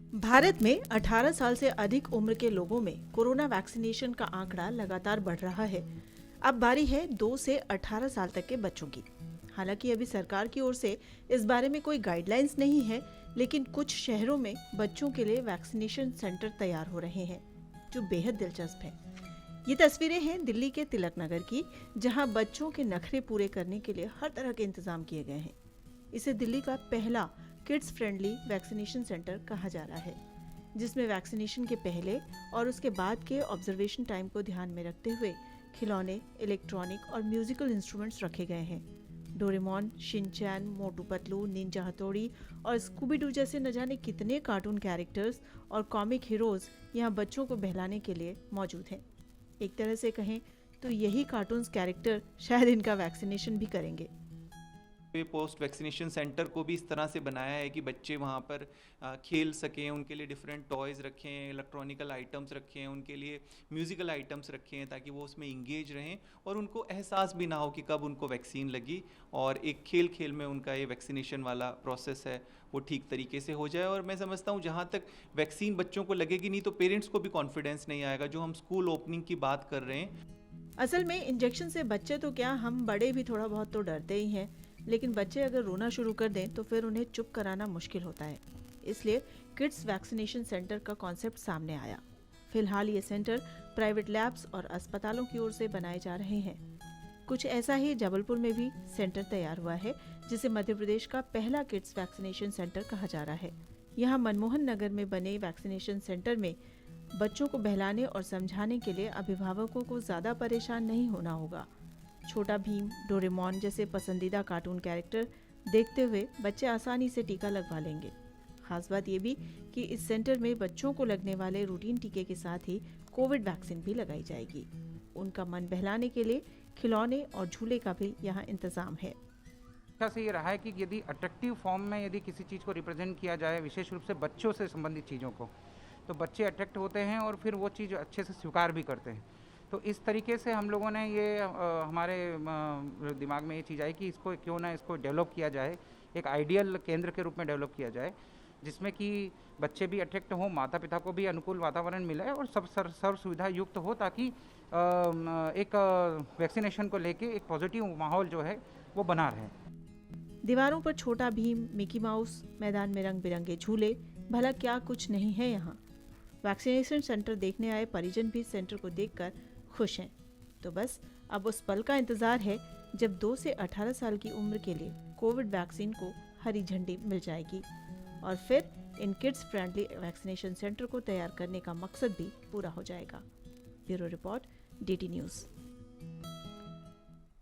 भारत में 18 साल से अधिक उम्र के लोगों में कोरोना वैक्सीनेशन का आंकड़ा लगातार बढ़ रहा है। अब बारी है 2 से 18 साल तक के बच्चों की। हालांकि अभी सरकार की ओर से इस बारे में कोई गाइडलाइंस नहीं है, लेकिन कुछ शहरों में बच्चों के लिए वैक्सीनेशन सेंटर तैयार हो रहे हैं, जो बेहद दिलचस्प है। ये तस्वीरें हैं दिल्ली के तिलक नगर की, जहां बच्चों के नखरे पूरे करने के लिए हर तरह के इंतजाम किए गए हैं। इसे दिल्ली का पहला किड्स फ्रेंडली वैक्सीनेशन सेंटर कहा जा रहा है, जिसमें वैक्सीनेशन के पहले और उसके बाद के ऑब्जर्वेशन टाइम को ध्यान में रखते हुए खिलौने, इलेक्ट्रॉनिक और म्यूजिकल इंस्ट्रूमेंट्स रखे गए हैं। Doraemon, Shinchan, Motu Patlu, Ninja हथौड़ी और स्कूबी डू जैसे न जाने कितने कार्टून कैरेक्टर्स और कॉमिक हीरोज यहाँ बच्चों को बहलाने के लिए मौजूद हैं। एक तरह से कहें तो यही कार्टून कैरेक्टर शायद इनका वैक्सीनेशन भी करेंगे। पोस्ट वैक्सीनेशन सेंटर को भी इस तरह से बनाया है कि बच्चे वहाँ पर खेल सकें, उनके लिए डिफरेंट टॉयज़ रखे हैं, इलेक्ट्रॉनिकल आइटम्स रखे हैं, उनके लिए म्यूज़िकल आइटम्स रखे हैं ताकि वो उसमें इंगेज रहें और उनको एहसास भी ना हो कि कब उनको वैक्सीन लगी, और एक खेल खेल में उनका ये वैक्सीनेशन वाला प्रोसेस है वो ठीक तरीके से हो जाए। और मैं समझता हूँ जहाँ तक वैक्सीन बच्चों को लगेगी नहीं तो पेरेंट्स को भी कॉन्फिडेंस नहीं आएगा। जो हम स्कूल ओपनिंग की बात कर रहे हैं, असल में इंजेक्शन से बच्चे तो क्या, हम बड़े भी थोड़ा बहुत तो डरते ही हैं, लेकिन बच्चे अगर रोना शुरू कर दें तो फिर उन्हें चुप कराना मुश्किल होता है। इसलिए किड्स वैक्सीनेशन सेंटर का कॉन्सेप्ट सामने आया। फिलहाल ये सेंटर प्राइवेट लैब्स और अस्पतालों की ओर से बनाए जा रहे हैं। कुछ ऐसा ही जबलपुर में भी सेंटर तैयार हुआ है, जिसे मध्य प्रदेश का पहला किड्स वैक्सीनेशन सेंटर कहा जा रहा है। यहाँ मनमोहन नगर में बने वैक्सीनेशन सेंटर में बच्चों को बहलाने और समझाने के लिए अभिभावकों को ज्यादा परेशान नहीं होना होगा। छोटा भीम, डोरेमोन जैसे पसंदीदा कार्टून कैरेक्टर देखते हुए बच्चे आसानी से टीका लगवा लेंगे। खास बात ये भी कि इस सेंटर में बच्चों को लगने वाले रूटीन टीके के साथ ही कोविड वैक्सीन भी लगाई जाएगी। उनका मन बहलाने के लिए खिलौने और झूले का भी यहाँ इंतजाम है। अच्छा से ये रहा है कि यदि अट्रैक्टिव फॉर्म में यदि किसी चीज़ को रिप्रेजेंट किया जाए, विशेष रूप से बच्चों से संबंधित चीज़ों को, तो बच्चे अट्रैक्ट होते हैं और फिर वो चीज़ अच्छे से स्वीकार भी करते हैं। तो इस तरीके से हम लोगों ने ये हमारे दिमाग में ये चीज़ आई कि इसको क्यों ना इसको डेवलप किया जाए, एक आइडियल केंद्र के रूप में डेवलप किया जाए, जिसमें कि बच्चे भी अट्रैक्ट हों, माता पिता को भी अनुकूल वातावरण मिले और सब सर्व सुविधा युक्त हो, ताकि एक वैक्सीनेशन को लेके एक पॉजिटिव माहौल जो है वो बना रहे। दीवारों पर छोटा भीम, मिकी माउस, मैदान में रंग बिरंगे झूले, भला क्या कुछ नहीं है यहाँ। वैक्सीनेशन सेंटर देखने आए परिजन भी सेंटर को देखकर खुश हैं। तो बस अब उस पल का इंतजार है जब 2 से 18 साल की उम्र के लिए कोविड वैक्सीन को हरी झंडी मिल जाएगी और फिर इन किड्स फ्रेंडली वैक्सीनेशन सेंटर को तैयार करने का मकसद भी पूरा हो जाएगा। Bureau report, DT news.